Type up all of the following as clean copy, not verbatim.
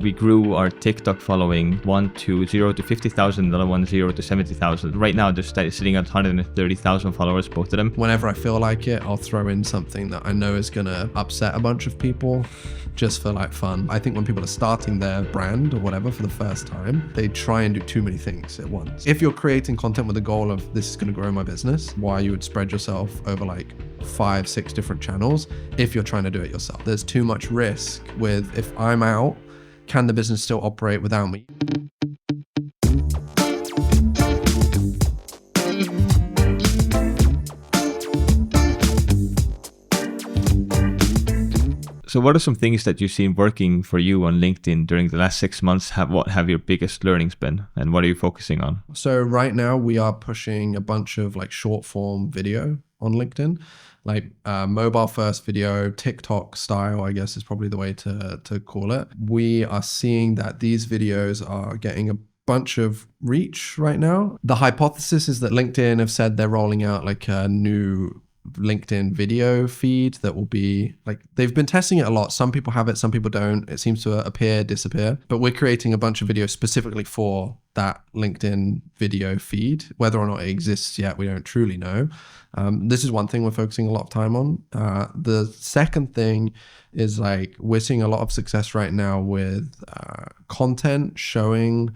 We grew our TikTok following 0 to 50,000, another one 0 to 70,000. Right now, they're sitting at 130,000 followers, both of them. Whenever I feel like it, I'll throw in something that I know is going to upset a bunch of people just for like fun. I think when people are starting their brand or whatever for the first time, they try and do too many things at once. If you're creating content with the goal of this is going to grow my business, why you would spread yourself over like 5-6 different channels if you're trying to do it yourself. There's too much risk with if I'm out, can the business still operate without me? So what are some things that you've seen working for you on LinkedIn during the last 6 months? What have your biggest learnings been, and what are you focusing on? So right now we are pushing a bunch of like short form video on LinkedIn, like mobile first video, TikTok style, I guess is probably the way to call it. We are seeing that these videos are getting a bunch of reach right now. The hypothesis is that LinkedIn have said they're rolling out like a new LinkedIn video feed that will be like, they've been testing it a lot. Some people have it, some people don't. It seems to appear, disappear, but we're creating a bunch of videos specifically for that LinkedIn video feed. Whether or not it exists yet, we don't truly know. This is one thing we're focusing a lot of time on. The second thing is like, we're seeing a lot of success right now with content showing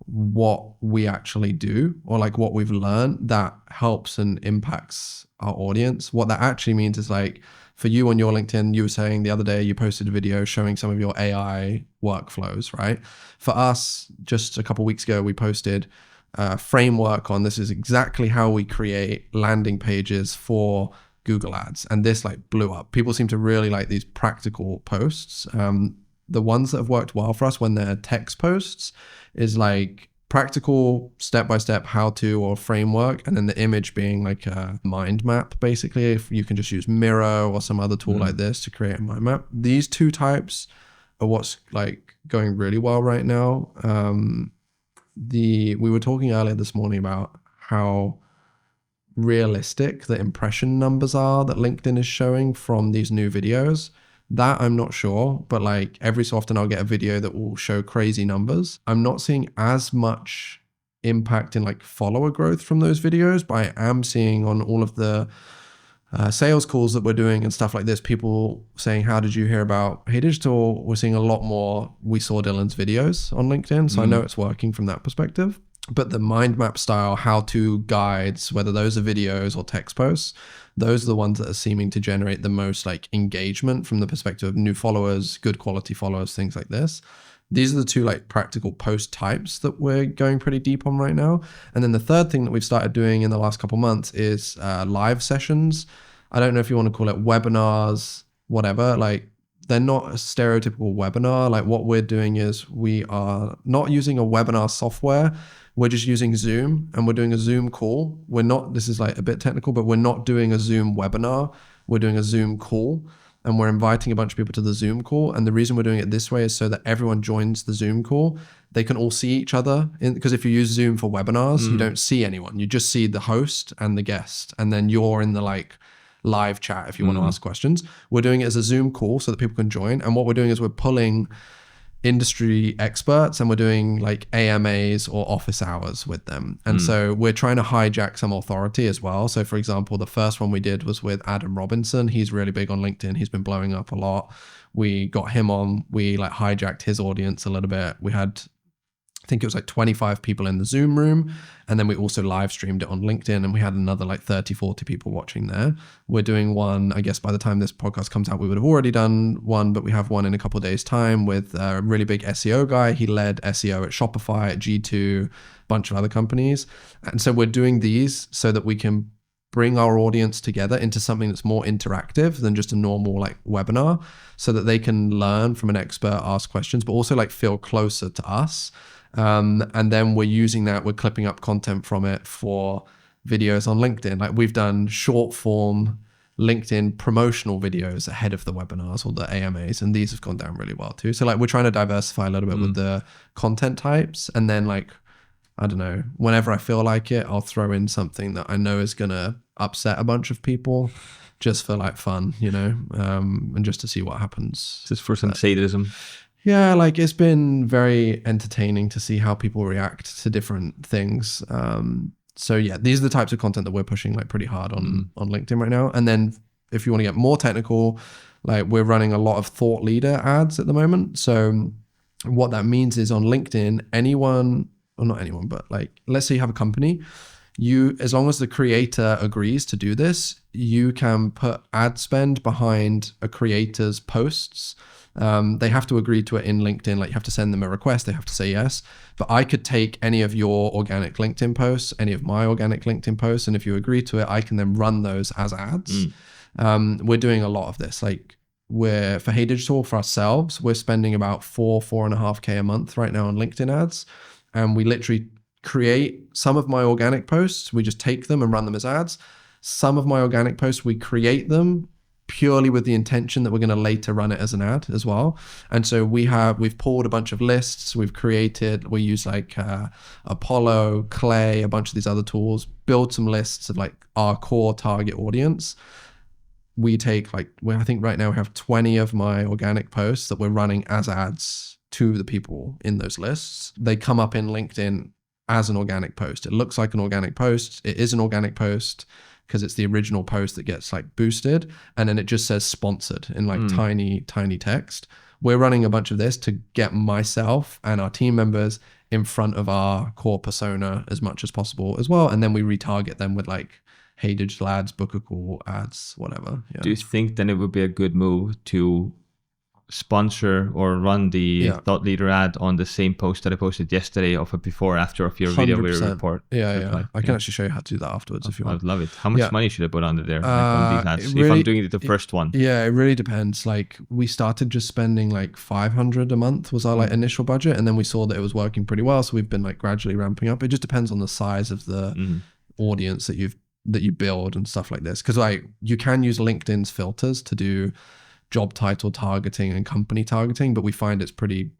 what we actually do, or like what we've learned that helps and impacts our audience. What that actually means is like, for you on your LinkedIn, you were saying the other day you posted a video showing some of your AI workflows, right? For us, just a couple of weeks ago, we posted a framework on this is exactly how we create landing pages for Google Ads. And this like blew up. People seem to really like these practical posts. The ones that have worked well for us when they're text posts is like practical step-by-step how-to or framework, and then the image being like a mind map. Basically, if you can just use Miro or some other tool like this to create a mind map. These two types are what's like going really well right now. We were talking earlier this morning about how realistic the impression numbers are that LinkedIn is showing from these new videos. That I'm not sure, but like every so often I'll get a video that will show crazy numbers. I'm not seeing as much impact in like follower growth from those videos, but I am seeing on all of the sales calls that we're doing and stuff like this, people saying, how did you hear about Hey Digital? We're seeing a lot more, we saw Dylan's videos on LinkedIn. So I know it's working from that perspective. But the mind map style how-to guides, whether those are videos or text posts, those are the ones that are seeming to generate the most like engagement from the perspective of new followers, good quality followers, things like this. These are the two like practical post types that we're going pretty deep on right now. And then the third thing that we've started doing in the last couple months is live sessions. I don't know if you want to call it webinars, whatever, like they're not a stereotypical webinar. Like what we're doing is we are not using a webinar software. We're just using Zoom and we're doing a Zoom call. We're not, this is like a bit technical, but we're not doing a Zoom webinar. We're doing a Zoom call and we're inviting a bunch of people to the Zoom call. And the reason we're doing it this way is so that everyone joins the Zoom call. They can all see each other because if you use Zoom for webinars, you don't see anyone. You just see the host and the guest. And then you're in the like live chat if you want to ask questions. We're doing it as a Zoom call so that people can join. And what we're doing is we're pulling industry experts and we're doing like AMAs or office hours with them. And so we're trying to hijack some authority as well. So for example, the first one we did was with Adam Robinson. He's really big on LinkedIn. He's been blowing up a lot. We got him on, we like hijacked his audience a little bit. We had, I think it was like 25 people in the Zoom room. And then we also live streamed it on LinkedIn and we had another like 30, 40 people watching there. We're doing one, I guess by the time this podcast comes out, we would have already done one, but we have one in a couple of days time with a really big SEO guy. He led SEO at Shopify, at G2, a bunch of other companies. And so we're doing these so that we can bring our audience together into something that's more interactive than just a normal like webinar, so that they can learn from an expert, ask questions, but also like feel closer to us. And then we're using that, we're clipping up content from it for videos on LinkedIn. Like we've done short form LinkedIn promotional videos ahead of the webinars or the AMAs, and these have gone down really well too. So like we're trying to diversify a little bit with the content types. And then like, I don't know, whenever I feel like it, I'll throw in something that I know is going to upset a bunch of people just for like fun, you know, and just to see what happens. Just for some sadism. Yeah, like it's been very entertaining to see how people react to different things. So yeah, these are the types of content that we're pushing like pretty hard on LinkedIn right now. And then if you want to get more technical, like we're running a lot of thought leader ads at the moment. So what that means is on LinkedIn, anyone, or not anyone, but like let's say you have a company, you, as long as the creator agrees to do this, you can put ad spend behind a creator's posts. They have to agree to it in LinkedIn. Like you have to send them a request. They have to say yes. But I could take any of your organic LinkedIn posts, any of my organic LinkedIn posts, and if you agree to it, I can then run those as ads. We're doing a lot of this. Like we're for Hey Digital for ourselves, we're spending about 4.5K a month right now on LinkedIn ads, and we literally create some of my organic posts. We just take them and run them as ads. Some of my organic posts, we create them purely with the intention that we're going to later run it as an ad as well. And so we've pulled a bunch of lists. We use like Apollo, Clay, a bunch of these other tools, build some lists of like our core target audience. We take like, I think right now we have 20 of my organic posts that we're running as ads to the people in those lists. They come up in LinkedIn as an organic post. It looks like an organic post. It is an organic post because it's the original post that gets like boosted. And then it just says sponsored in like tiny text. We're running a bunch of this to get myself and our team members in front of our core persona as much as possible as well. And then we retarget them with like Hey Digital ads, book a call ads, whatever. Yeah. Do you think then it would be a good move to sponsor or run the thought leader ad on the same post that I posted yesterday of a before after of your video we report? Yeah. I can actually show you how to do that afterwards if you want. I'd love it. How much money should I put under there on these ads if I'm doing it the first one? Yeah, it really depends. Like we started just spending like 500 a month was our like initial budget, and then we saw that it was working pretty well, so we've been like gradually ramping up. It just depends on the size of the audience that you build and stuff like this, because like you can use LinkedIn's filters to do job title targeting and company targeting, but we find it's pretty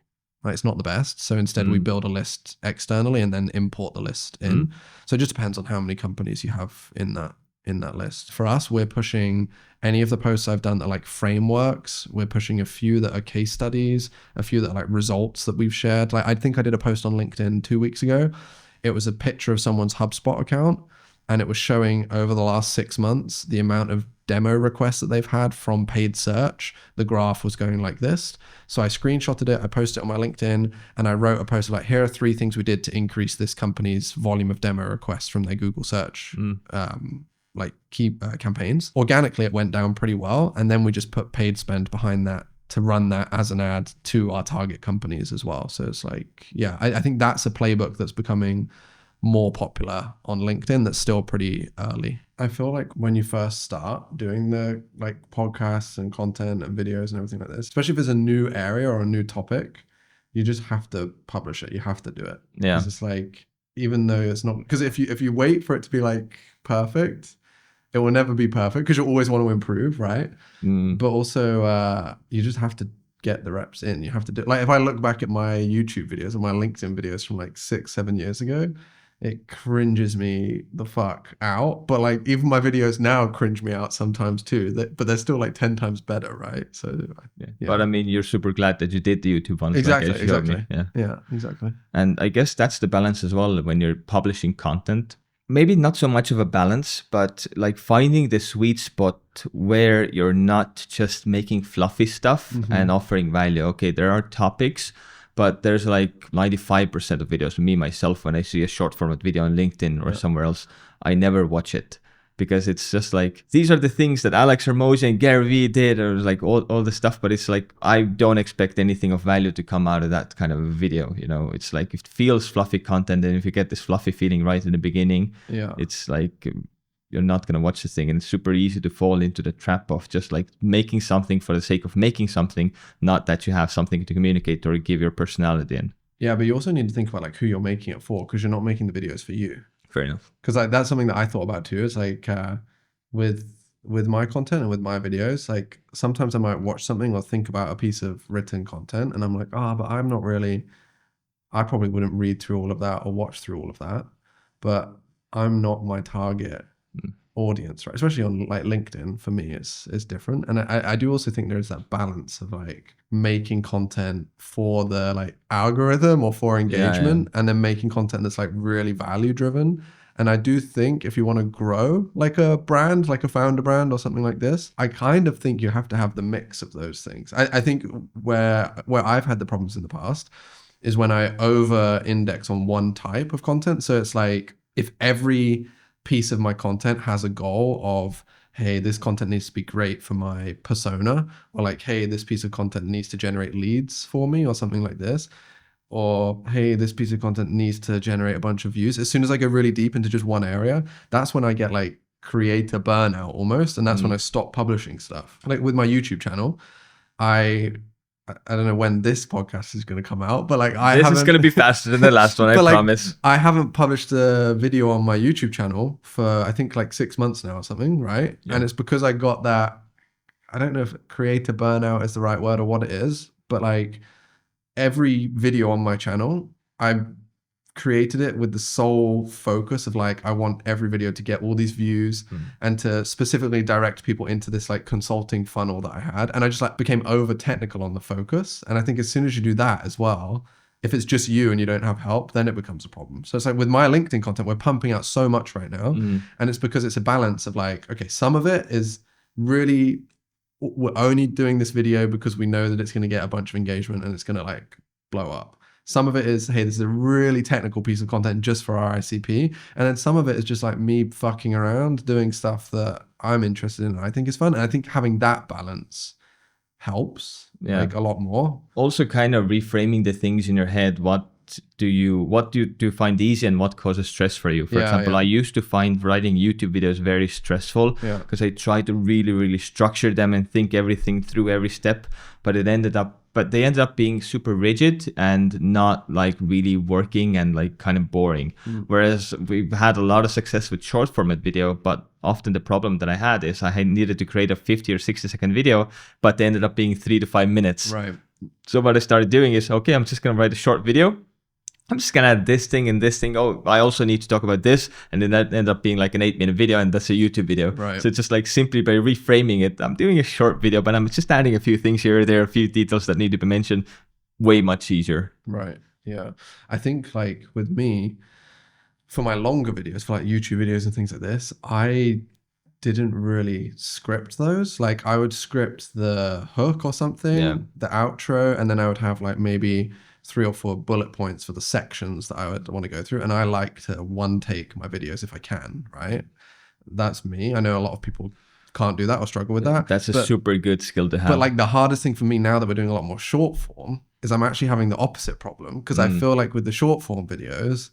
like it's not the best. So instead we build a list externally and then import the list in. So it just depends on how many companies you have in that list. For us, we're pushing any of the posts I've done that are like frameworks. We're pushing a few that are case studies, a few that are like results that we've shared. Like I think I did a post on LinkedIn 2 weeks ago. It was a picture of someone's HubSpot account, and it was showing over the last 6 months the amount of demo requests that they've had from paid search. The graph was going like this. So I screenshotted it, I posted it on my LinkedIn, and I wrote a post like, here are 3 things we did to increase this company's volume of demo requests from their Google search campaigns. Organically, it went down pretty well. And then we just put paid spend behind that to run that as an ad to our target companies as well. So it's like, yeah, I think that's a playbook that's becoming more popular on LinkedIn that's still pretty early. I feel like when you first start doing the like podcasts and content and videos and everything like this, especially if it's a new area or a new topic, you just have to publish it. You have to do it. Yeah. 'Cause it's like, even though it's not, because if you wait for it to be like perfect, it will never be perfect because you always want to improve, right? But also you just have to get the reps in. You have to do, like if I look back at my YouTube videos and my LinkedIn videos from like 6-7 years ago, it cringes me the fuck out. But like even my videos now cringe me out sometimes too. But they're still like 10 times better, right? So yeah. But I mean, you're super glad that you did the YouTube ones. Exactly, like exactly. Yeah, exactly. And I guess that's the balance as well when you're publishing content. Maybe not so much of a balance, but like finding the sweet spot where you're not just making fluffy stuff and offering value. Okay, there are topics, but there's like 95% of videos, me, myself, when I see a short format video on LinkedIn or somewhere else, I never watch it because it's just like, these are the things that Alex Hormozi and Gary Vee did, or like all the stuff, but it's like, I don't expect anything of value to come out of that kind of a video. You know, it's like, it feels fluffy content. And if you get this fluffy feeling right in the beginning, it's like, you're not going to watch the thing. And it's super easy to fall into the trap of just like making something for the sake of making something, not that you have something to communicate or give your personality in. Yeah, but you also need to think about like who you're making it for, because you're not making the videos for you. Fair enough. Because like that's something that I thought about too. It's like with my content and with my videos, like sometimes I might watch something or think about a piece of written content and I'm like, but I'm not really, I probably wouldn't read through all of that or watch through all of that, but I'm not my target audience, right? Especially on like LinkedIn, for me, it's different. And I do also think there's that balance of like making content for the like algorithm or for engagement, and then making content that's like really value driven. And I do think if you want to grow like a brand, like a founder brand or something like this, I kind of think you have to have the mix of those things. I think where I've had the problems in the past is when I over index on one type of content. So it's like if every piece of my content has a goal of, hey, this content needs to be great for my persona, or like, hey, this piece of content needs to generate leads for me or something like this, or hey, this piece of content needs to generate a bunch of views. As soon as I go really deep into just one area, that's when I get like creator burnout almost. And that's when I stop publishing stuff. Like with my YouTube channel, I don't know when this podcast is going to come out, but like this is going to be faster than the last one, I promise. I haven't published a video on my YouTube channel for I think like 6 months now or something, right? Yeah. And it's because I got that, I don't know if creator burnout is the right word or what it is, but like every video on my channel, I created it with the sole focus of like, I want every video to get all these views and to specifically direct people into this like consulting funnel that I had. And I just like became over technical on the focus. And I think as soon as you do that as well, if it's just you and you don't have help, then it becomes a problem. So it's like with my LinkedIn content, we're pumping out so much right now. And it's because it's a balance of like, okay, some of it is really, we're only doing this video because we know that it's going to get a bunch of engagement and it's going to like blow up. Some of it is, hey, this is a really technical piece of content just for our ICP. And then some of it is just like me fucking around doing stuff that I'm interested in and I think is fun. And I think having that balance helps like a lot more. Also kind of reframing the things in your head. What do you find easy and what causes stress for you? For example, I used to find writing YouTube videos very stressful because I tried to really, really structure them and think everything through every step, but they ended up being super rigid and not like really working and like kind of boring. Whereas we've had a lot of success with short format video, but often the problem that I had is I needed to create a 50 or 60 second video, but they ended up being 3 to 5 minutes. Right. So what I started doing is, okay, I'm just going to write a short video. I'm just going to add this thing and this thing. Oh, I also need to talk about this. And then that ended up being like an 8-minute video and that's a YouTube video. Right. So just like simply by reframing it, I'm doing a short video, but I'm just adding a few things here or there, a few details that need to be mentioned. Way much easier. Right. Yeah. I think like with me, for my longer videos, for like YouTube videos and things like this, I didn't really script those. Like I would script the hook or something, the outro, and then I would have like maybe 3 or 4 bullet points for the sections that I would want to go through. And I like to one take my videos if I can, right? That's me. I know a lot of people can't do that or struggle with that. That's a super good skill to have. But like the hardest thing for me now that we're doing a lot more short form is I'm actually having the opposite problem because I feel like with the short form videos,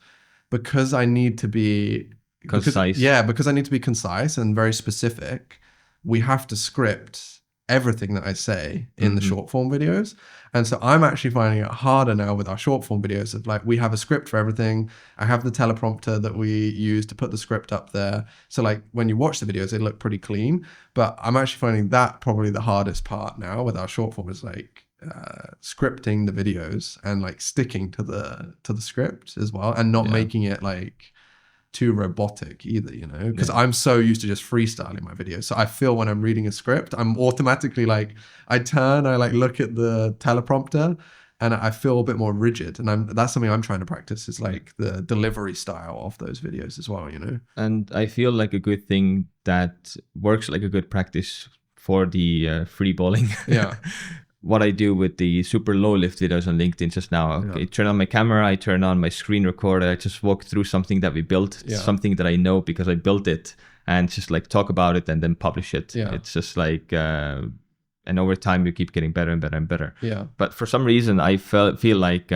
because I need to be concise. Because I need to be concise and very specific, we have to script everything that I say in the short form videos. And so I'm actually finding it harder now with our short form videos of like, we have a script for everything. I have the teleprompter that we use to put the script up there. So like when you watch the videos, they look pretty clean, but I'm actually finding that probably the hardest part now with our short form is like scripting the videos and like sticking to the script as well and not making it like too robotic either, you know, because I'm so used to just freestyling my videos. So I feel when I'm reading a script, I'm automatically like, I like look at the teleprompter and I feel a bit more rigid. And that's something I'm trying to practice is like the delivery style of those videos as well, you know. And I feel like a good thing that works like a good practice for the free balling. Yeah. What I do with the super low lift videos on LinkedIn just now. Okay, turn on my camera, I turn on my screen recorder, I just walk through something that we built, something that I know because I built it, and just like talk about it and then publish it. Yeah. It's just like, and over time you keep getting better and better and better. Yeah. But for some reason, I feel like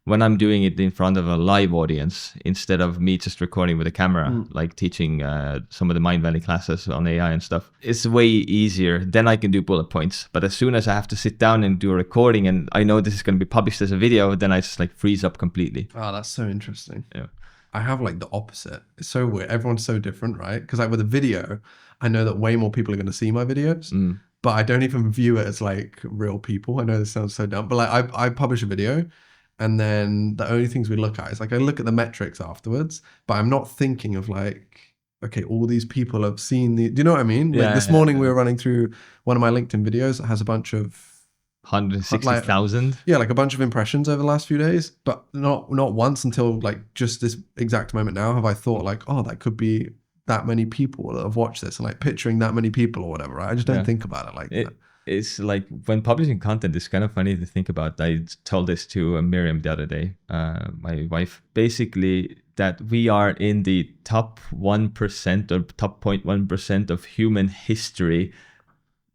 when I'm doing it in front of a live audience, instead of me just recording with a camera, like teaching some of the Mindvalley classes on AI and stuff, it's way easier. Then I can do bullet points. But as soon as I have to sit down and do a recording and I know this is going to be published as a video, then I just like freeze up completely. Oh, that's so interesting. Yeah. I have like the opposite. It's so weird. Everyone's so different, right? Because like with a video, I know that way more people are going to see my videos, but I don't even view it as like real people. I know this sounds so dumb, but like I publish a video, and then the only things we look at is like I look at the metrics afterwards, but I'm not thinking of like okay, all these people have seen do you know what I mean? Like Yeah, this morning we were running through one of my LinkedIn videos that has a bunch of 160,000. like a bunch of impressions over the last few days, but not once until like just this exact moment now have I thought like, oh, that could be that many people that have watched this, and like picturing that many people or whatever, right? I just don't think about it like that. It's like when publishing content, it's kind of funny to think about. I told this to Miriam the other day, my wife, basically that we are in the top 1% or top 0.1% of human history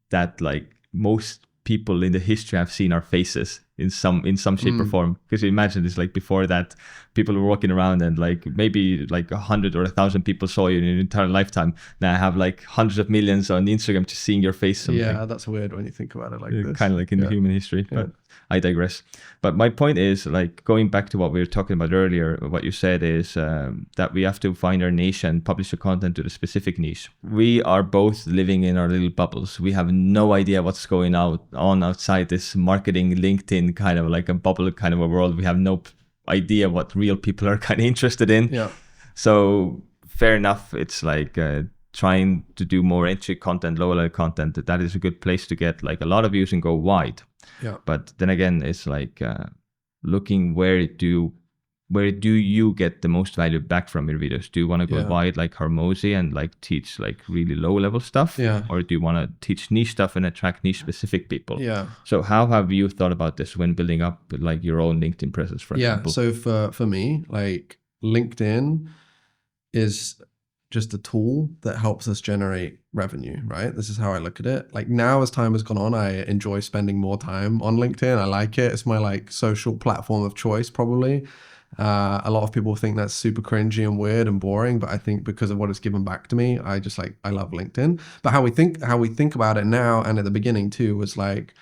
that like most people in the history have seen our faces in some shape or form. Because you imagine this, like before that, people were walking around and like maybe like 100 or 1,000 people saw you in your entire lifetime. Now I have like hundreds of millions on Instagram just seeing your face. Yeah, that's weird when you think about it like this. Kind of like in the human history, but I digress. But my point is, like, going back to what we were talking about earlier, what you said is that we have to find our niche and publish the content to the specific niche. We are both living in our little bubbles. We have no idea what's going on outside this marketing LinkedIn kind of like a bubble kind of a world. We have no idea what real people are kind of interested in. Yeah. So fair enough. It's like trying to do more entry content, lower level content. That is a good place to get like a lot of views and go wide. Yeah. But then again, it's like looking where do you get the most value back from your videos? Do you want to go wide like Hormozi and like teach like really low level stuff? Yeah. Or do you want to teach niche stuff and attract niche specific people? Yeah. So how have you thought about this when building up like your own LinkedIn presence, for example? So for me, like LinkedIn is just a tool that helps us generate revenue, right? This is how I look at it. Like now as time has gone on, I enjoy spending more time on LinkedIn. I like it. It's my like social platform of choice probably. A lot of people think that's super cringy and weird and boring, but I think because of what it's given back to me, I love LinkedIn. But how we think about it now and at the beginning too was like,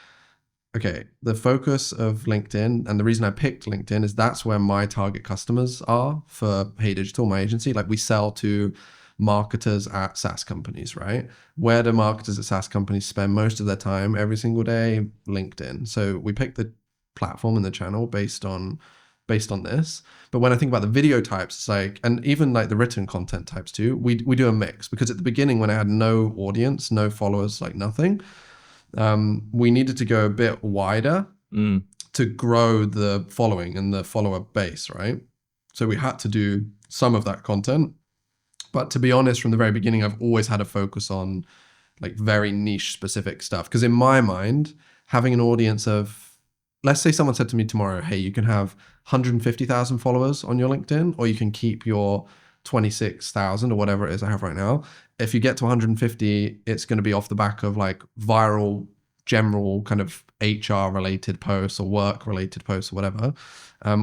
okay, the focus of LinkedIn and the reason I picked LinkedIn is that's where my target customers are for Hey Digital, my agency. Like we sell to marketers at SaaS companies, right? Where do marketers at SaaS companies spend most of their time every single day? LinkedIn. So we picked the platform and the channel based on this. But when I think about the video types, it's like, and even like the written content types too, we do a mix, because at the beginning when I had no audience, no followers, like nothing, we needed to go a bit wider to grow the following and the follower base, right? So we had to do some of that content. But to be honest, from the very beginning, I've always had a focus on like very niche specific stuff. Because in my mind, having an audience of, let's say someone said to me tomorrow, hey, you can have 150,000 followers on your LinkedIn, or you can keep your 26,000 or whatever it is I have right now. If you get to 150, it's going to be off the back of like viral, general kind of HR related posts or work related posts or whatever.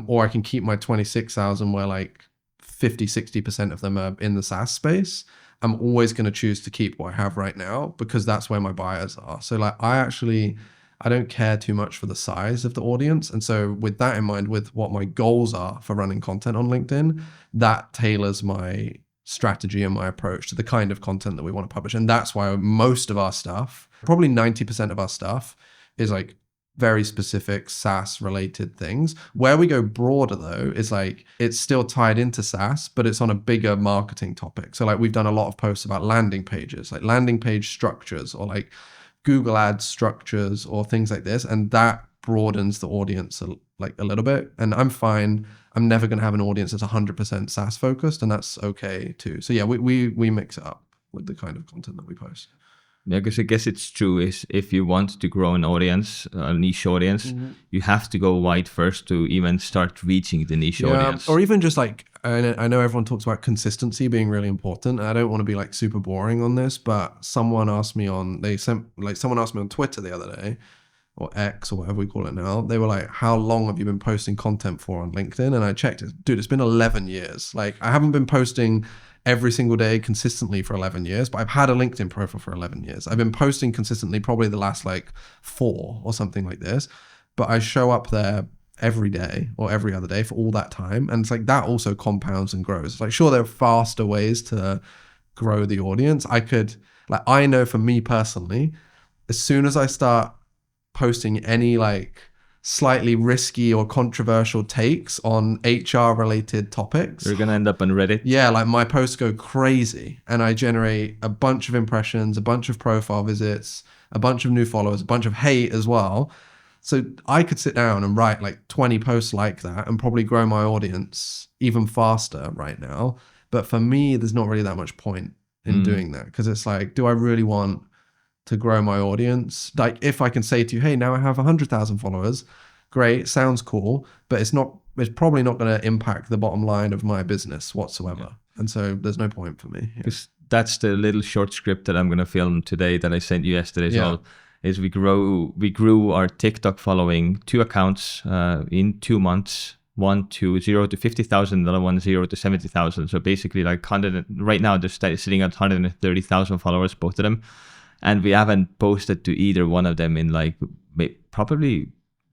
Or I can keep my 26,000 where like 50-60% of them are in the SaaS space. I'm always going to choose to keep what I have right now because that's where my buyers are. So like I don't care too much for the size of the audience. And so with that in mind, with what my goals are for running content on LinkedIn, that tailors my strategy and my approach to the kind of content that we want to publish. And that's why most of our stuff, probably 90% of our stuff, is like very specific SaaS related things. Where we go broader though is like it's still tied into SaaS, but it's on a bigger marketing topic. So like we've done a lot of posts about landing pages, like landing page structures or like Google Ads structures or things like this. And that broadens the audience like a little bit. And I'm fine. I'm never going to have an audience that's 100% SaaS focused, and that's okay too. So yeah, we mix it up with the kind of content that we post. Yeah, because I guess it's true is if you want to grow an audience, a niche audience, you have to go wide first to even start reaching the niche audience. Or even just like, I know everyone talks about consistency being really important. I don't want to be like super boring on this, but someone asked me on Twitter the other day, or X or whatever we call it now. They were like, how long have you been posting content for on LinkedIn? And I checked it. Dude, it's been 11 years. Like I haven't been posting every single day consistently for 11 years, but I've had a LinkedIn profile for 11 years. I've been posting consistently probably the last like 4 or something like this, but I show up there every day or every other day for all that time. And it's like that also compounds and grows. Like sure, there are faster ways to grow the audience. I know for me personally, as soon as I start posting any like slightly risky or controversial takes on HR related topics. You're going to end up on Reddit. Yeah, like my posts go crazy and I generate a bunch of impressions, a bunch of profile visits, a bunch of new followers, a bunch of hate as well. So I could sit down and write like 20 posts like that and probably grow my audience even faster right now. But for me, there's not really that much point in doing that, because it's like, do I really want to grow my audience? Like if I can say to you, hey, now I have 100,000 followers, great, sounds cool, but it's probably not going to impact the bottom line of my business whatsoever. Yeah. And so there's no point for me. Because that's the little short script that I'm going to film today that I sent you yesterday as well. Is we grew our TikTok following 2 accounts in 2 months. One to 0 to 50,000, another one 0 to 70,000. So basically, like right now they're sitting at 130,000 followers, both of them, and we haven't posted to either one of them in like probably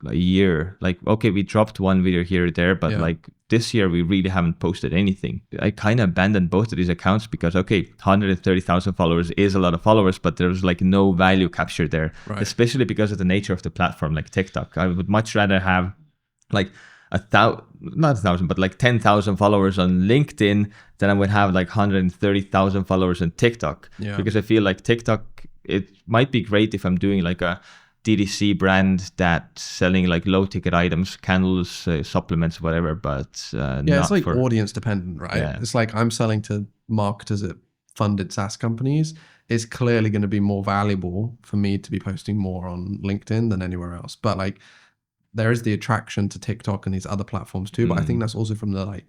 a year. Like, okay, we dropped one video here or there, but like this year we really haven't posted anything. I kind of abandoned both of these accounts because, okay, 130,000 followers is a lot of followers, but there's like no value captured there, especially because of the nature of the platform like TikTok. I would much rather have like not 1,000, but like 10,000 followers on LinkedIn than I would have like 130,000 followers on TikTok. Because I feel like TikTok, it might be great if I'm doing like a DTC brand that's selling like low ticket items, candles, supplements, whatever, but it's like audience dependent, right? It's like I'm selling to marketers at funded SaaS companies. It's clearly going to be more valuable for me to be posting more on LinkedIn than anywhere else. But like, there is the attraction to TikTok and these other platforms too, but I think that's also from the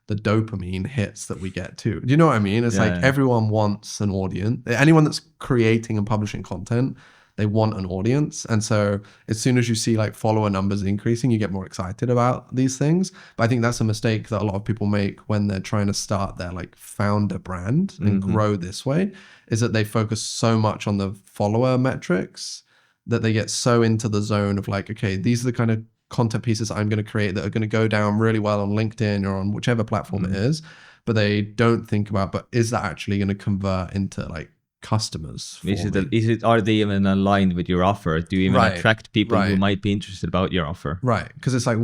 dopamine hits that we get too. Do you know what I mean? It's everyone wants an audience. Anyone that's creating and publishing content, they want an audience. And so as soon as you see like follower numbers increasing, you get more excited about these things. But I think that's a mistake that a lot of people make when they're trying to start their like founder brand and grow this way, is that they focus so much on the follower metrics that they get so into the zone of like, okay, these are the kind of content pieces I'm going to create that are going to go down really well on LinkedIn or on whichever platform it is, but they don't think about, but is that actually going to convert into like customers? Are they even aligned with your offer? Do you even attract people who might be interested about your offer? Right. Because it's like,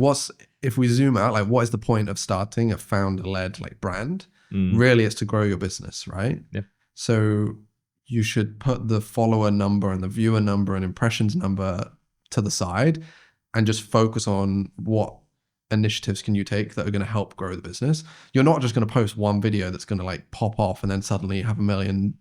if we zoom out, like what is the point of starting a founder-led like brand? Really, it's to grow your business, right? Yeah. So you should put the follower number and the viewer number and impressions number to the side and just focus on what initiatives can you take that are going to help grow the business. You're not just going to post one video that's going to like pop off and then suddenly have $1 million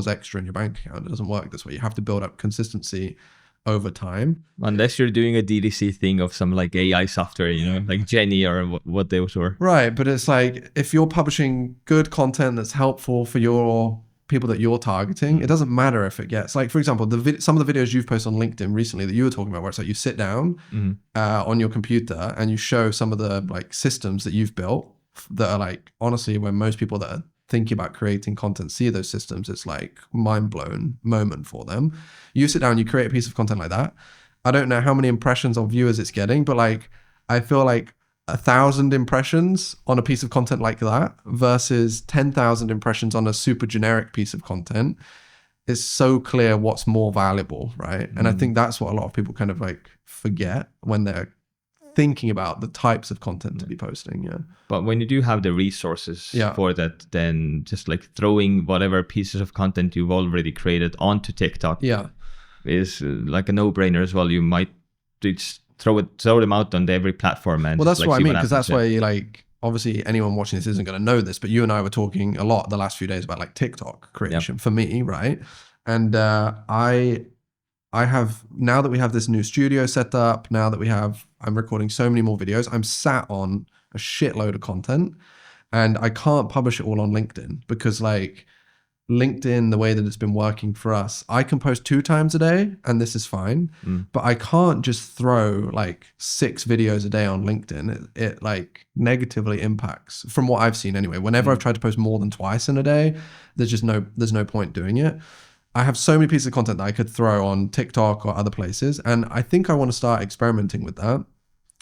extra in your bank account. It doesn't work this way. You have to build up consistency over time. Unless you're doing a DTC thing of some like AI software, like Jenny or what those were. Right. But it's like, if you're publishing good content that's helpful for your people that you're targeting, it doesn't matter if it gets like, for example, some of the videos you've posted on LinkedIn recently that you were talking about, where it's like you sit down on your computer and you show some of the like systems that you've built that are like, honestly, when most people that are thinking about creating content see those systems, it's like mind blown moment for them. You sit down, you create a piece of content like that. I don't know how many impressions or viewers it's getting, but like, I feel like 1,000 impressions on a piece of content like that versus 10,000 impressions on a super generic piece of content is so clear what's more valuable, right? And I think that's what a lot of people kind of like forget when they're thinking about the types of content to be posting. But when you do have the resources for that, then just like throwing whatever pieces of content you've already created onto TikTok is like a no-brainer as well. You might just throw them out on every platform. And that's like what I mean, because that's why like, obviously anyone watching this isn't going to know this, but you and I were talking a lot the last few days about like TikTok creation for me, right? And I have, now that we have this new studio set up, now that I'm recording so many more videos, I'm sat on a shitload of content and I can't publish it all on LinkedIn because like LinkedIn, the way that it's been working for us, I can post 2 times a day and this is fine, but I can't just throw like 6 videos a day on LinkedIn. It like negatively impacts, from what I've seen anyway. Whenever I've tried to post more than twice in a day, there's no point doing it. I have so many pieces of content that I could throw on TikTok or other places, and I think I want to start experimenting with that.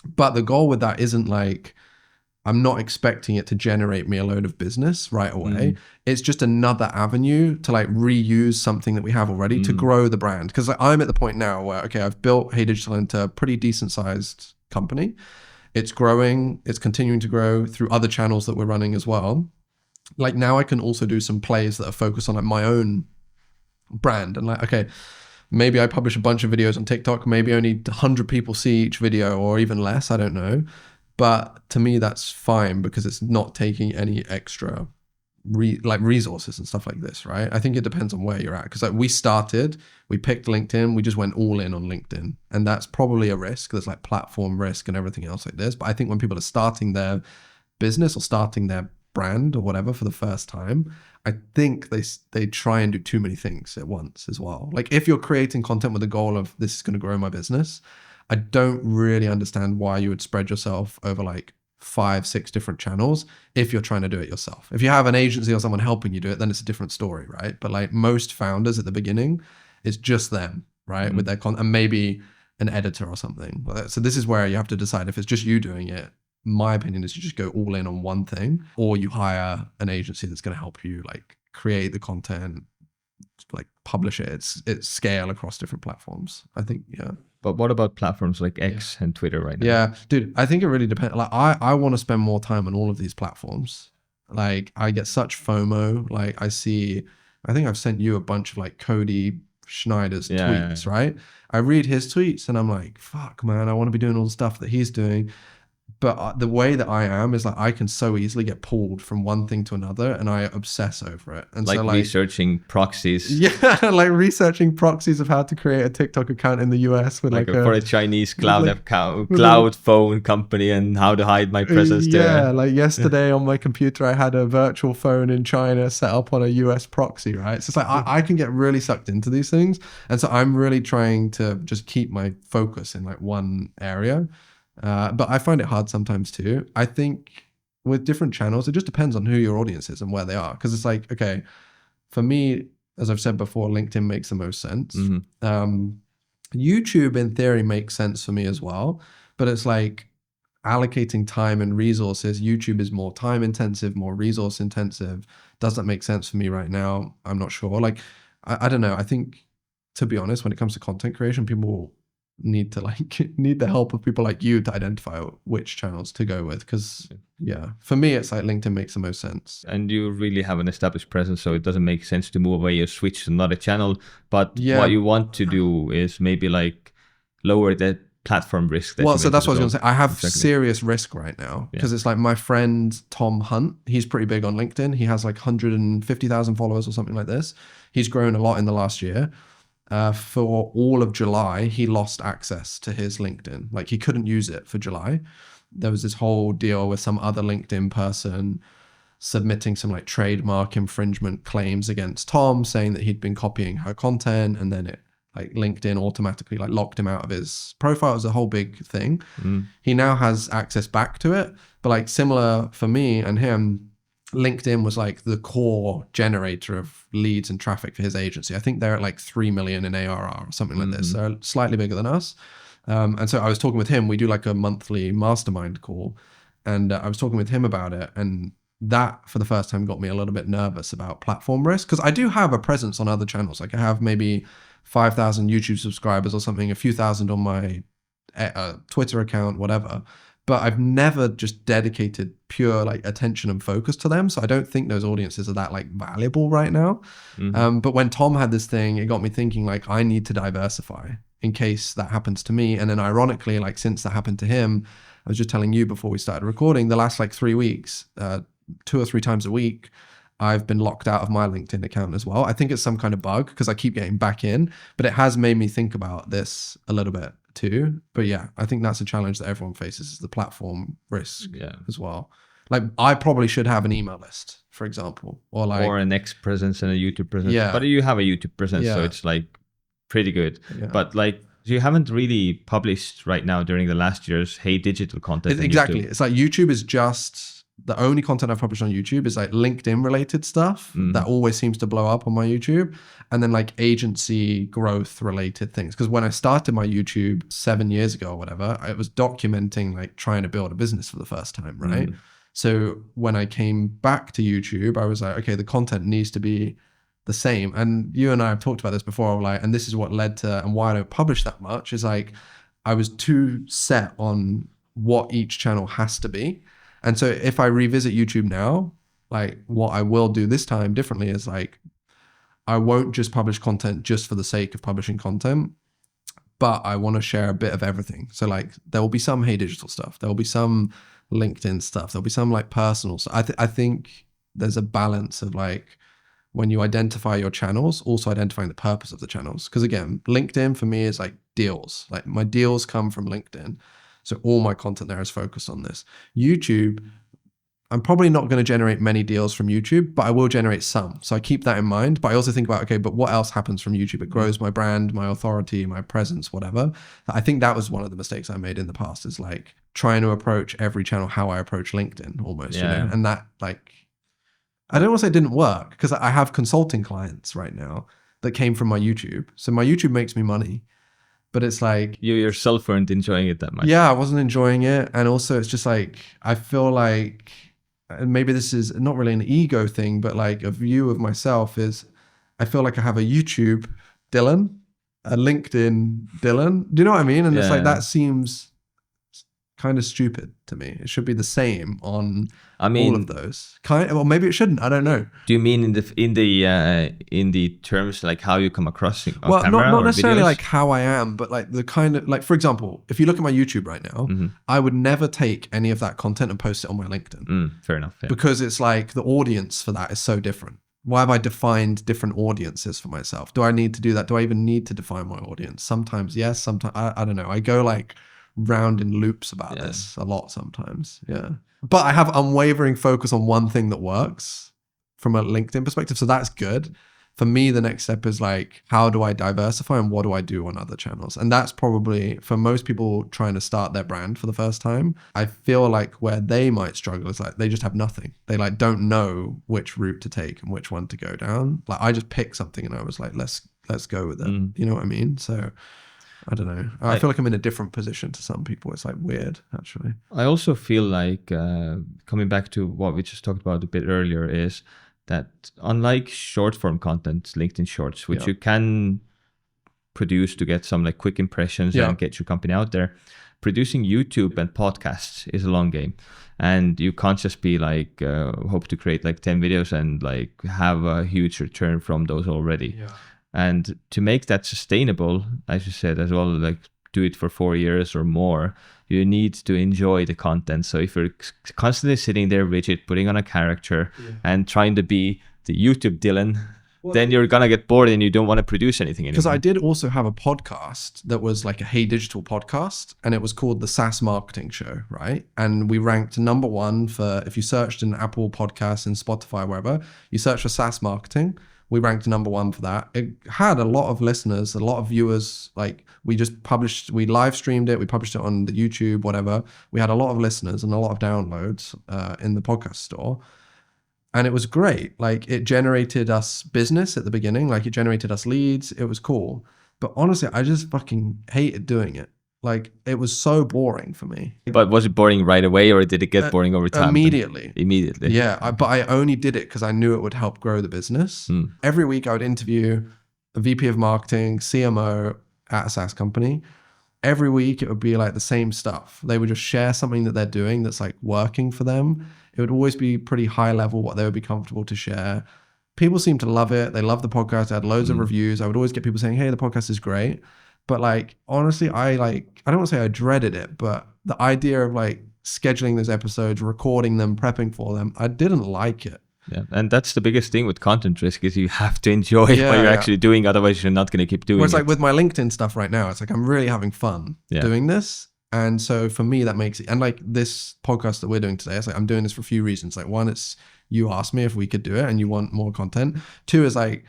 But the goal with that isn't like I'm not expecting it to generate me a load of business right away. It's just another avenue to like reuse something that we have already to grow the brand. Because like, I'm at the point now where, okay, I've built Hey Digital into a pretty decent sized company. It's growing. It's continuing to grow through other channels that we're running as well. Like now I can also do some plays that are focused on like my own brand and like, okay, maybe I publish a bunch of videos on TikTok, maybe only 100 people see each video or even less, I don't know. But to me, that's fine because it's not taking any extra resources and stuff like this, right? I think it depends on where you're at. Because like we picked LinkedIn, we just went all in on LinkedIn. And that's probably a risk. There's like platform risk and everything else like this. But I think when people are starting their business or starting their brand or whatever for the first time, I think they try and do too many things at once as well. Like if you're creating content with the goal of this is going to grow my business, I don't really understand why you would spread yourself over like 5-6 different channels if you're trying to do it yourself. If you have an agency or someone helping you do it, then it's a different story, right? But like most founders at the beginning, it's just them, right? With their content and maybe an editor or something. So this is where you have to decide if it's just you doing it. My opinion is you just go all in on one thing, or you hire an agency that's going to help you like create the content, like publish it, it's scale across different platforms. I think, yeah. But what about platforms like X and Twitter right now? Yeah, dude, I think it really depends. Like I want to spend more time on all of these platforms. Like I get such FOMO. Like I think I've sent you a bunch of like Cody Schneider's tweets, right? I read his tweets and I'm like, fuck, man, I want to be doing all the stuff that he's doing. But the way that I am is like I can so easily get pulled from one thing to another and I obsess over it. And like, so, like researching proxies. Yeah, like researching proxies of how to create a TikTok account in the US with for a Chinese cloud phone company and how to hide my presence there. Yeah, like yesterday on my computer, I had a virtual phone in China set up on a US proxy, right? So it's like I can get really sucked into these things. And so I'm really trying to just keep my focus in like one area. But I find it hard sometimes too. I think with different channels, it just depends on who your audience is and where they are. Because it's like, okay, for me, as I've said before, LinkedIn makes the most sense. YouTube in theory makes sense for me as well. But it's like allocating time and resources. YouTube is more time intensive, more resource intensive. Does that make sense for me right now? I'm not sure. Like, I don't know. I think, to be honest, when it comes to content creation, people need the help of people like you to identify which channels to go with, because for me it's like LinkedIn makes the most sense. And you really have an established presence, so it doesn't make sense to move away or switch to another channel. But what you want to do is maybe like lower the platform risk. So that's what I was going to say. I have serious risk right now because it's like my friend Tom Hunt, he's pretty big on LinkedIn. He has like 150,000 followers or something like this. He's grown a lot in the last year. For all of July, he lost access to his LinkedIn. Like he couldn't use it for July. There was this whole deal with some other LinkedIn person submitting some like trademark infringement claims against Tom, saying that he'd been copying her content, and then it like LinkedIn automatically like locked him out of his profile. It was a whole big thing. He now has access back to it, but like similar for me and him, LinkedIn was like the core generator of leads and traffic for his agency. I think they're at like 3 million in ARR or something like this. So slightly bigger than us. And so I was talking with him. We do like a monthly mastermind call. And I was talking with him about it. And that for the first time got me a little bit nervous about platform risk. Because I do have a presence on other channels. Like I have maybe 5,000 YouTube subscribers or something, a few thousand on my Twitter account, whatever. But I've never just dedicated pure like attention and focus to them. So I don't think those audiences are that like valuable right now. But when Tom had this thing, it got me thinking like I need to diversify in case that happens to me. And then ironically, like since that happened to him, I was just telling you before we started recording, the last like 3 weeks, 2 or 3 times a week, I've been locked out of my LinkedIn account as well. I think it's some kind of bug because I keep getting back in, but it has made me think about this a little bit too. But yeah, I think that's a challenge that everyone faces, is the platform risk as well. Like I probably should have an email list, for example, or an X presence and a YouTube presence. Yeah. But you have a YouTube presence, so it's like pretty good. Yeah. But like you haven't really published right now during the last year's Hey Digital content. Exactly. It's like YouTube is just the only content I've published on YouTube is like LinkedIn related stuff that always seems to blow up on my YouTube. And then like agency growth related things. Because when I started my YouTube 7 years ago or whatever, I was documenting like trying to build a business for the first time, right? So when I came back to YouTube, I was like, okay, the content needs to be the same. And you and I have talked about this before, like, and this is what led to, and why I don't publish that much is like, I was too set on what each channel has to be. And so if I revisit YouTube now, like what I will do this time differently is like, I won't just publish content just for the sake of publishing content, but I want to share a bit of everything. So like there will be some Hey Digital stuff. There will be some LinkedIn stuff. There'll be some like personal stuff. I think there's a balance of like, when you identify your channels, also identifying the purpose of the channels. Because again, LinkedIn for me is like deals. Like my deals come from LinkedIn. So all my content there is focused on this. YouTube, I'm probably not going to generate many deals from YouTube, but I will generate some. So I keep that in mind. But I also think about, okay, but what else happens from YouTube? It grows my brand, my authority, my presence, whatever. I think that was one of the mistakes I made in the past, is like trying to approach every channel how I approach LinkedIn almost, you know? And that like, I don't want to say it didn't work, because I have consulting clients right now that came from my YouTube. So my YouTube makes me money. But it's like... You yourself weren't enjoying it that much. Yeah, I wasn't enjoying it. And also it's just like, I feel like, and maybe this is not really an ego thing, but like a view of myself is, I feel like I have a YouTube Dylan, a LinkedIn Dylan. Do you know what I mean? And it's like, that seems kind of stupid to me. It should be the same on all of those. Well, maybe it shouldn't. I don't know. Do you mean in the terms like how you come across on well, camera? Not necessarily videos? like how I am, but like the kind of like, for example, if you look at my YouTube right now, I would never take any of that content and post it on my LinkedIn. Fair enough. Yeah. Because it's like the audience for that is so different. Why have I defined different audiences for myself? Do I need to do that? Do I even need to define my audience? Sometimes yes, sometimes I don't know. I go like round in loops about this a lot sometimes. Yeah. But I have unwavering focus on one thing that works from a LinkedIn perspective. So that's good. For me, the next step is like, how do I diversify and what do I do on other channels? And that's probably for most people trying to start their brand for the first time. I feel like where they might struggle is like, they just have nothing. They like don't know which route to take and which one to go down. Like I just picked something and I was like, let's go with it. You know what I mean? So I don't know. I feel like I'm in a different position to some people. It's like weird, actually. I also feel like coming back to what we just talked about a bit earlier is that unlike short form content, LinkedIn Shorts, which you can produce to get some like quick impressions and get your company out there, producing YouTube and podcasts is a long game. And you can't just be like, hope to create like 10 videos and like have a huge return from those already. Yeah. And to make that sustainable, as you said as well, like do it for 4 years or more, you need to enjoy the content. So if you're constantly sitting there rigid, putting on a character and trying to be the YouTube Dylan, then you're going to get bored and you don't want to produce anything anymore. Because I did also have a podcast that was like a Hey Digital podcast, and it was called the SaaS Marketing Show, right? And we ranked #1 for, if you searched in Apple Podcasts and Spotify, wherever, you search for SaaS marketing, we ranked #1 for that. It had a lot of listeners, a lot of viewers. Like we live streamed it. We published it on the YouTube, whatever. We had a lot of listeners and a lot of downloads in the podcast store. And it was great. Like it generated us business at the beginning. Like it generated us leads. It was cool. But honestly, I just fucking hated doing it. Like it was so boring for me. But was it boring right away or did it get boring over time? Immediately. Yeah. But I only did it because I knew it would help grow the business. Every week I would interview a VP of marketing, CMO at a SaaS company. Every week it would be like the same stuff. They would just share something that they're doing that's like working for them. It would always be pretty high level what they would be comfortable to share. People seem to love it. They love the podcast. I had loads of reviews. I would always get people saying, hey, the podcast is great. But like, honestly, I don't want to say I dreaded it, but the idea of like scheduling those episodes, recording them, prepping for them, I didn't like it. Yeah, and that's the biggest thing with content risk is you have to enjoy what you're actually doing. Otherwise, you're not going to keep doing it. Whereas like with my LinkedIn stuff right now, it's like I'm really having fun doing this. And so for me, that makes it, and like this podcast that we're doing today, it's like I'm doing this for a few reasons. Like one, it's you asked me if we could do it and you want more content. 2 is like,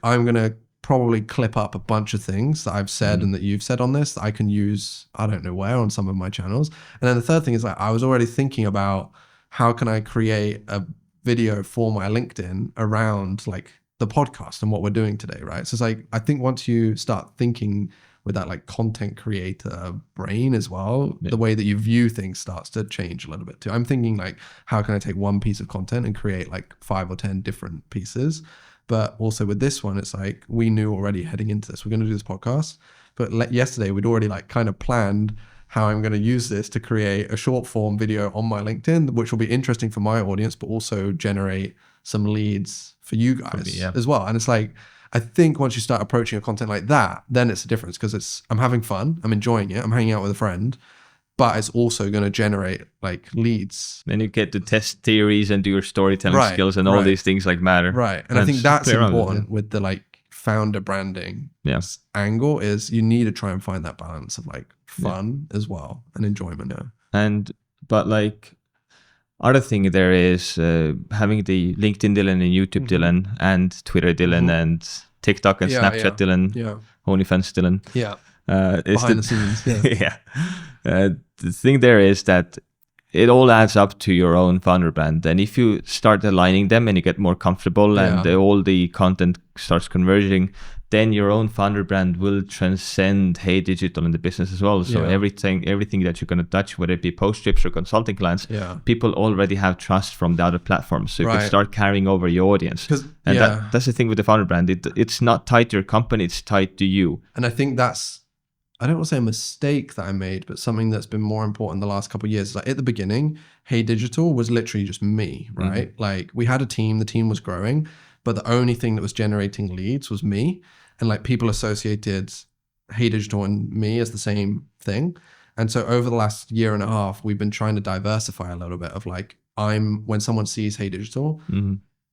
I'm going to probably clip up a bunch of things that I've said and that you've said on this that I can use, I don't know where, on some of my channels. And then the third thing is like, I was already thinking about how can I create a video for my LinkedIn around like the podcast and what we're doing today, right? So it's like, I think once you start thinking with that like content creator brain as well, the way that you view things starts to change a little bit too. I'm thinking like, how can I take one piece of content and create like 5 or 10 different pieces? But also with this one, it's like, we knew already heading into this, we're going to do this podcast. But yesterday we'd already like kind of planned how I'm going to use this to create a short form video on my LinkedIn, which will be interesting for my audience, but also generate some leads for you guys as well. And it's like, I think once you start approaching your content like that, then it's a difference, because I'm having fun, I'm enjoying it, I'm hanging out with a friend, but it's also going to generate like leads. Then you get to test theories and do your storytelling skills, and all these things like matter. Right. And I think that's important with the like founder branding angle, is you need to try and find that balance of like fun as well and enjoyment. But like, other thing there is having the LinkedIn Dylan and YouTube Dylan and Twitter Dylan and TikTok and Snapchat Dylan, OnlyFans Dylan. Behind the scenes. The thing there is that it all adds up to your own founder brand. And if you start aligning them and you get more comfortable and all the content starts converging, then your own founder brand will transcend Hey Digital in the business as well. So everything that you're going to touch, whether it be post trips or consulting clients, people already have trust from the other platforms. So you can start carrying over your audience. And that's the thing with the founder brand. It's not tied to your company, it's tied to you. And I think that's, I don't want to say a mistake that I made, but something that's been more important the last couple of years. Like at the beginning, Hey Digital was literally just me, right? Like we had a team, the team was growing, but the only thing that was generating leads was me. And like people associated Hey Digital and me as the same thing. And so over the last year and a half, we've been trying to diversify a little bit of like, when someone sees Hey Digital,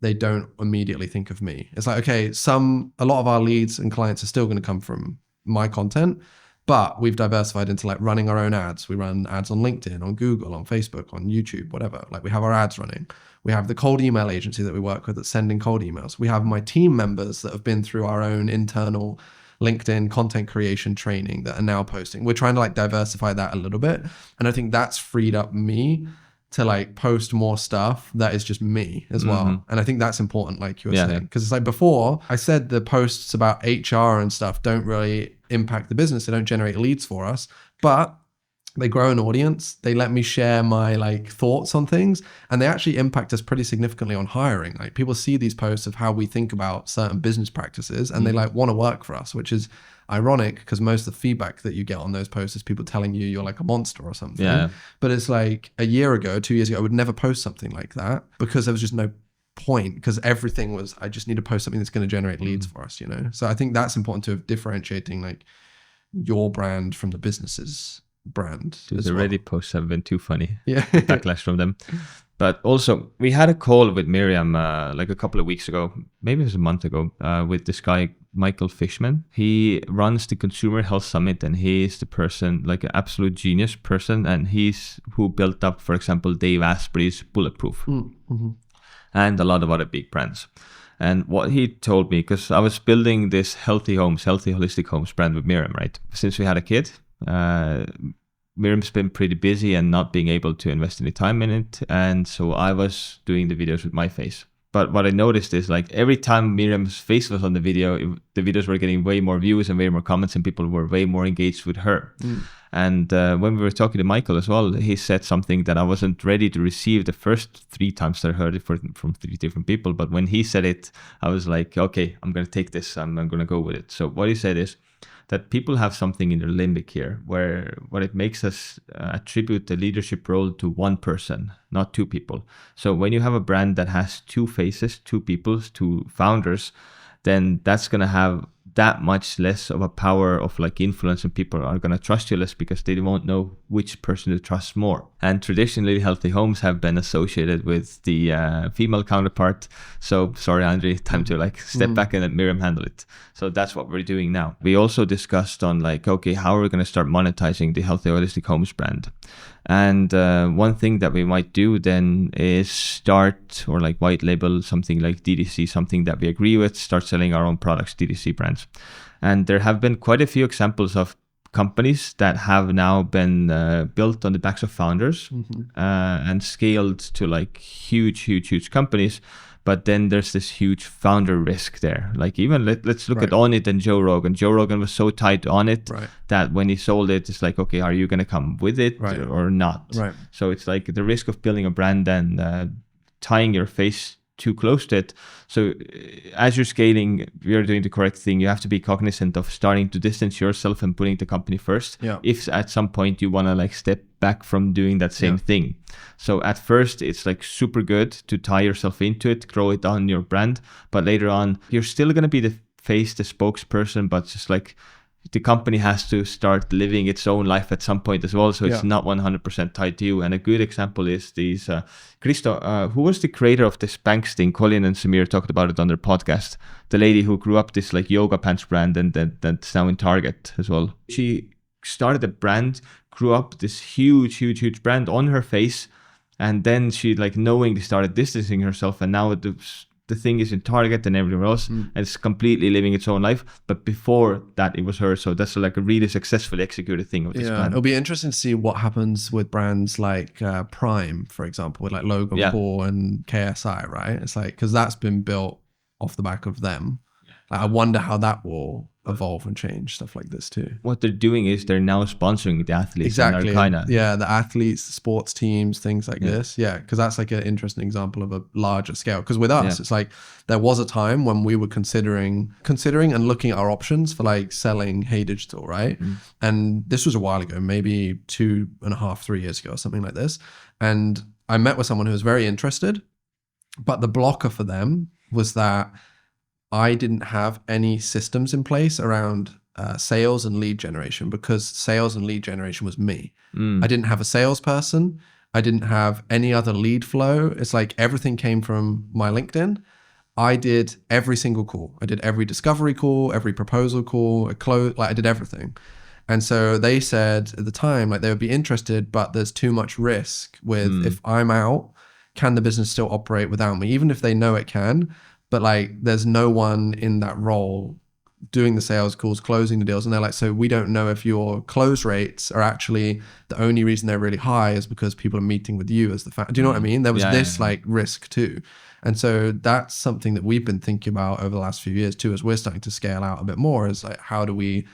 they don't immediately think of me. It's like, okay, a lot of our leads and clients are still going to come from my content, but we've diversified into like running our own ads. We run ads on LinkedIn, on Google, on Facebook, on YouTube, whatever. Like we have our ads running. We have the cold email agency that we work with that's sending cold emails. We have my team members that have been through our own internal LinkedIn content creation training that are now posting. We're trying to like diversify that a little bit. And I think that's freed up me to like post more stuff that is just me as well. And I think that's important, like you were saying, because it's like before I said the posts about HR and stuff don't really impact the business. They don't generate leads for us, but they grow an audience. They let me share my like thoughts on things, and they actually impact us pretty significantly on hiring. Like people see these posts of how we think about certain business practices, and they like want to work for us, which is ironic because most of the feedback that you get on those posts is people telling you you're like a monster or something. But it's like a year ago, 2 years ago, I would never post something like that because there was just no point, because everything was, I just need to post something that's going to generate leads for us, you know? So I think that's important to differentiating like your brand from the business's brand. The Reddit posts have been too funny. Yeah. Backlash from them. But also, we had a call with Miriam like a couple of weeks ago, maybe it was a month ago, with this guy, Michael Fishman. He runs the Consumer Health Summit, and he is the person, like an absolute genius person. And he's who built up, for example, Dave Asprey's Bulletproof and a lot of other big brands. And what he told me, because I was building this healthy holistic homes brand with Miriam, right? Since we had a kid, Miriam's been pretty busy and not being able to invest any time in it. And so I was doing the videos with my face. But what I noticed is like every time Miriam's face was on the video, the videos were getting way more views and way more comments, and people were way more engaged with her. And when we were talking to Michael as well, he said something that I wasn't ready to receive the first 3 times that I heard it from 3 different people. But when he said it, I was like, okay, I'm going to take this. I'm going to go with it. So what he said is that people have something in their limbic here where what it makes us attribute the leadership role to one person, not 2 people. So when you have a brand that has 2 faces, 2 people, 2 founders, then that's going to have that much less of a power of like influence, and people are going to trust you less because they won't know which person to trust more. And traditionally, healthy homes have been associated with the female counterpart. So sorry, Andre, time to like step back and let Miriam handle it. So that's what we're doing now. We also discussed on like, okay, how are we going to start monetizing the Healthy Holistic Homes brand? And one thing that we might do then is start or like white label something like DDC, something that we agree with, start selling our own products, DDC brands. And there have been quite a few examples of companies that have now been built on the backs of founders and scaled to like huge companies. But then there's this huge founder risk there. Like even let's look at Onnit and Joe Rogan. Joe Rogan was so tied to Onnit that when he sold it, it's like, okay, are you going to come with it or not? Right. So it's like the risk of building a brand and tying your face too close to it. So as you're scaling, you're doing the correct thing. You have to be cognizant of starting to distance yourself and putting the company first. If at some point you want to like step back from doing that same thing. So at first it's like super good to tie yourself into it, grow it on your brand, but later on you're still going to be the face, the spokesperson, but just like the company has to start living its own life at some point as well. So it's not 100% tied to you. And a good example is these, Christo, who was the creator of this Spanx thing? Colin and Samir talked about it on their podcast. The lady who grew up this like yoga pants brand and that's now in Target as well. She started a brand, grew up this huge brand on her face. And then she like knowingly started distancing herself. And now the thing is in Target and everywhere else, and it's completely living its own life. But before that, it was her. So that's like a really successfully executed thing with this brand. It'll be interesting to see what happens with brands like Prime, for example, with like Logan Paul and KSI, right? It's like, because that's been built off the back of them. Like, I wonder how that will evolve and change, stuff like this too. What they're doing is they're now sponsoring the athletes. Exactly. The athletes, the sports teams, things like this. Yeah, because that's like an interesting example of a larger scale. Because with us, it's like there was a time when we were considering and looking at our options for like selling Hey Digital, right? And this was a while ago, maybe 2.5, 3 years ago or something like this. And I met with someone who was very interested, but the blocker for them was that I didn't have any systems in place around sales and lead generation, because sales and lead generation was me. I didn't have a salesperson. I didn't have any other lead flow. It's like everything came from my LinkedIn. I did every single call. I did every discovery call, every proposal call, I did everything. And so they said at the time, like they would be interested, but there's too much risk with if I'm out, can the business still operate without me? Even if they know it can, but like there's no one in that role doing the sales calls, closing the deals. And they're like, so we don't know if your close rates are actually the only reason they're really high is because people are meeting with you as the founder. Do you know what I mean? There was like risk too. And so that's something that we've been thinking about over the last few years too, as we're starting to scale out a bit more, is like, how do we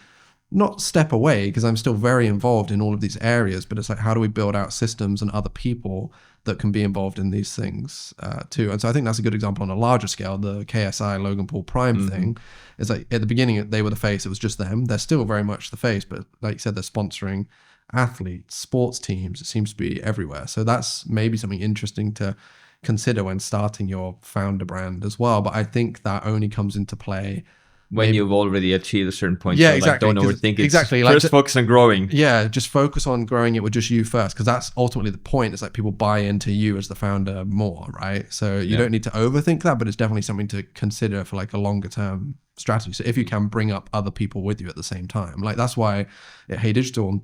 not step away, because I'm still very involved in all of these areas, but it's like, how do we build out systems and other people that can be involved in these things too? And so I think that's a good example on a larger scale. The KSI Logan Paul Prime thing is like, at the beginning they were the face, it was just them. They're still very much the face, but like you said, they're sponsoring athletes, sports teams. It seems to be everywhere. So that's maybe something interesting to consider when starting your founder brand as well. But I think that only comes into play when you've already achieved a certain point. Yeah, so exactly. Like, don't overthink it. Exactly. First focus on growing. Yeah, just focus on growing it with just you first, because that's ultimately the point. It's like people buy into you as the founder more, right? So you don't need to overthink that, but it's definitely something to consider for like a longer term strategy. So if you can bring up other people with you at the same time, like that's why at Hey Digital,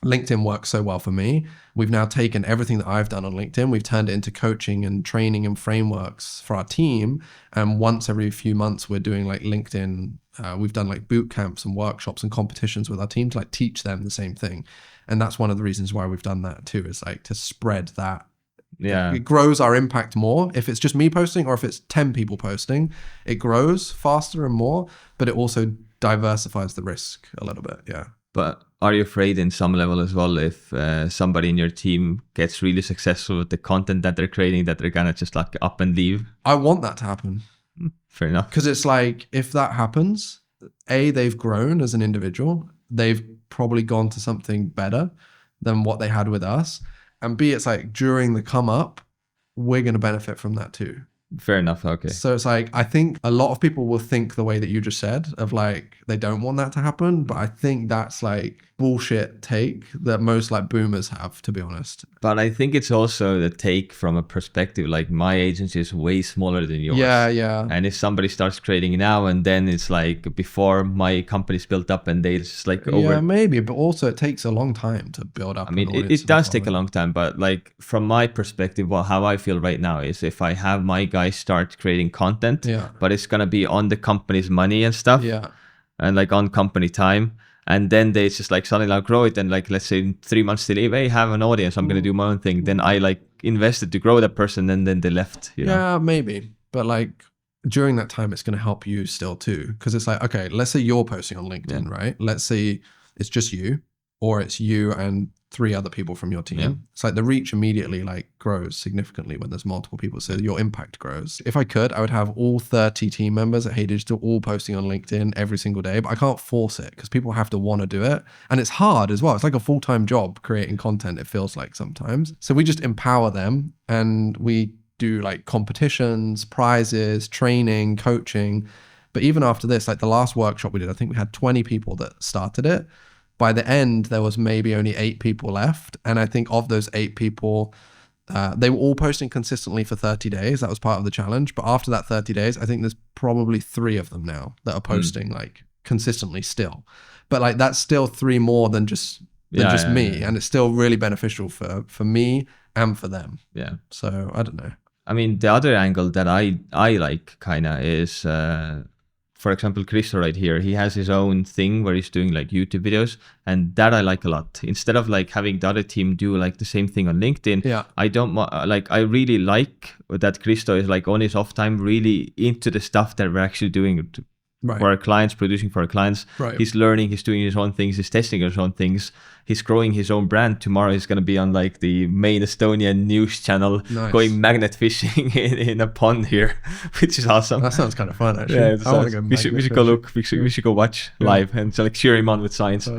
LinkedIn works so well for me. We've now taken everything that I've done on LinkedIn, we've turned it into coaching and training and frameworks for our team. And once every few months, we're doing like LinkedIn. We've done like boot camps and workshops and competitions with our team to like teach them the same thing. And that's one of the reasons why we've done that too, is like to spread that. Yeah, it grows our impact more. If it's just me posting or if it's 10 people posting, it grows faster and more, but it also diversifies the risk a little bit. Yeah. But are you afraid in some level as well, if somebody in your team gets really successful with the content that they're creating, that they're gonna just like up and leave? I want that to happen. Fair enough. Because it's like, if that happens, A, they've grown as an individual. They've probably gone to something better than what they had with us. And B, it's like during the come up, we're going to benefit from that too. Fair enough. Okay. So it's like, I think a lot of people will think the way that you just said, of like, they don't want that to happen. But I think that's like bullshit take that most like boomers have, to be honest. But I think it's also the take from a perspective, like my agency is way smaller than yours. Yeah. And if somebody starts creating now and then it's like before my company's built up and they just like over. Yeah, maybe. But also it takes a long time to build up. I mean, it does take a long time. But like from my perspective, well, how I feel right now is if I have my guys start creating content, but it's going to be on the company's money and stuff. Yeah. And like on company time. and then they just like suddenly outgrow it, and like let's say in 3 months they leave, hey, have an audience, I'm gonna do my own thing. Then I like invested to grow that person, and then they left. You know? Yeah, maybe. But like during that time, it's going to help you still too. Because it's like, okay, let's say you're posting on LinkedIn, right? Let's say it's just you, or it's you and 3 other people from your team. Yeah. It's like the reach immediately like grows significantly when there's multiple people. So your impact grows. If I could, I would have all 30 team members at Hey Digital all posting on LinkedIn every single day, but I can't force it because people have to want to do it. And it's hard as well. It's like a full-time job creating content, it feels like sometimes. So we just empower them, and we do like competitions, prizes, training, coaching. But even after this, like the last workshop we did, I think we had 20 people that started it. By the end, there was maybe only 8 people left. And I think of those 8 people, they were all posting consistently for 30 days. That was part of the challenge. But after that 30 days, I think there's probably 3 of them now that are posting like consistently still. But like that's still 3 more than just me. Yeah. And it's still really beneficial for me and for them. Yeah. So I don't know. I mean, the other angle that I like kind of is, for example, Christo right here, he has his own thing where he's doing like YouTube videos, and that I like a lot. Instead of like having the other team do like the same thing on LinkedIn, I really like that Christo is like on his off time really into the stuff that we're actually doing for our clients, producing for our clients. Right. He's learning, he's doing his own things, he's testing his own things, he's growing his own brand. Tomorrow he's going to be on like the main Estonian news channel, going magnet fishing in a pond here, which is awesome. That sounds kind of fun, actually. Yeah, I want to go. We should go look. We should go watch live and so like cheer him on with science.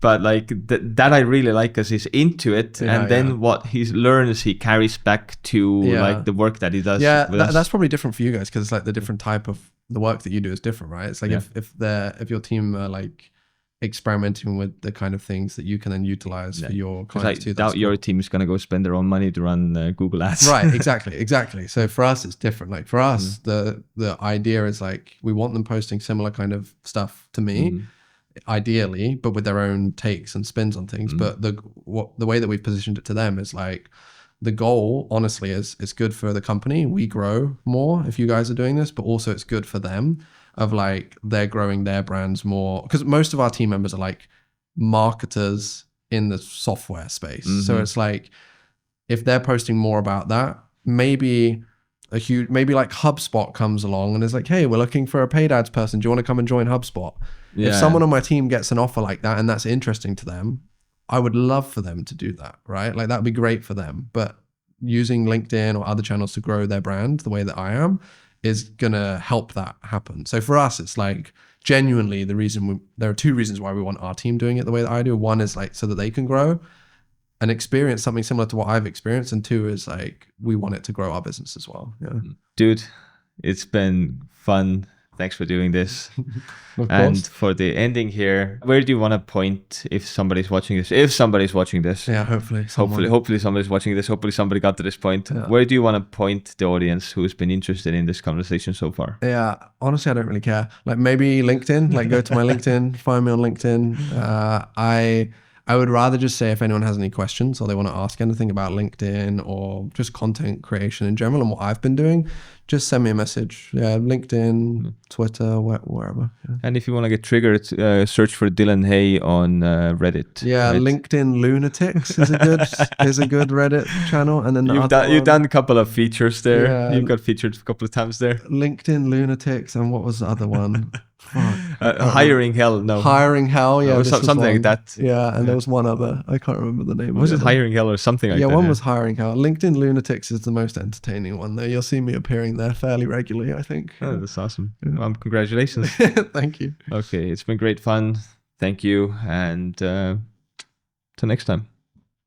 But like that I really like because he's into it, and then what he learns he carries back to like the work that he does. Yeah, that's probably different for you guys because it's like the different type of the work that you do is different, right? It's like if your team are like experimenting with the kind of things that you can then utilize for your clients too. Doubt your team is gonna go spend their own money to run Google Ads. Right, exactly. So for us, it's different. Like for us, the idea is like we want them posting similar kind of stuff to me. Ideally, but with their own takes and spins on things. But the way that we've positioned it to them is like the goal, honestly, is good for the company. We grow more if you guys are doing this, but also it's good for them of like they're growing their brands more because most of our team members are like marketers in the software space. So it's like if they're posting more about that, maybe like HubSpot comes along and is like, hey, we're looking for a paid ads person. Do you want to come and join HubSpot? If someone on my team gets an offer like that and that's interesting to them, I would love for them to do that, right? Like that'd be great for them. But using LinkedIn or other channels to grow their brand the way that I am is gonna help that happen. So for us, it's like genuinely there are 2 reasons why we want our team doing it the way that I do. One is like so that they can grow and experience something similar to what I've experienced, and 2 is like we want it to grow our business as well. Yeah, dude, it's been fun. Thanks for doing this. And for the ending here, where do you want to point if somebody's watching this? If somebody's watching this, hopefully somebody's watching this. Hopefully somebody got to this point. Where do you want to point the audience who's been interested in this conversation so far? Yeah, honestly, I don't really care. Like maybe LinkedIn. Like go to my LinkedIn, find me on LinkedIn. I would rather just say if anyone has any questions or they want to ask anything about LinkedIn or just content creation in general and what I've been doing, just send me a message. Yeah, LinkedIn, Twitter, wherever. Yeah. And if you want to get triggered, search for Dylan Hay on Reddit. Yeah, right? LinkedIn Lunatics is a good Reddit channel. And then you've done a couple of features there. Yeah. You've got featured a couple of times there. LinkedIn Lunatics, and what was the other one? Hiring Hell, no. Hiring Hell, yeah. Something like that. Yeah, and there was one other. I can't remember the name. Was it Hiring Hell or something like that? Yeah, one was Hiring Hell. LinkedIn Lunatics is the most entertaining one, though. You'll see me appearing there fairly regularly, I think. Oh, that's awesome. Yeah. Congratulations. Thank you. Okay, it's been great fun. Thank you. And till next time.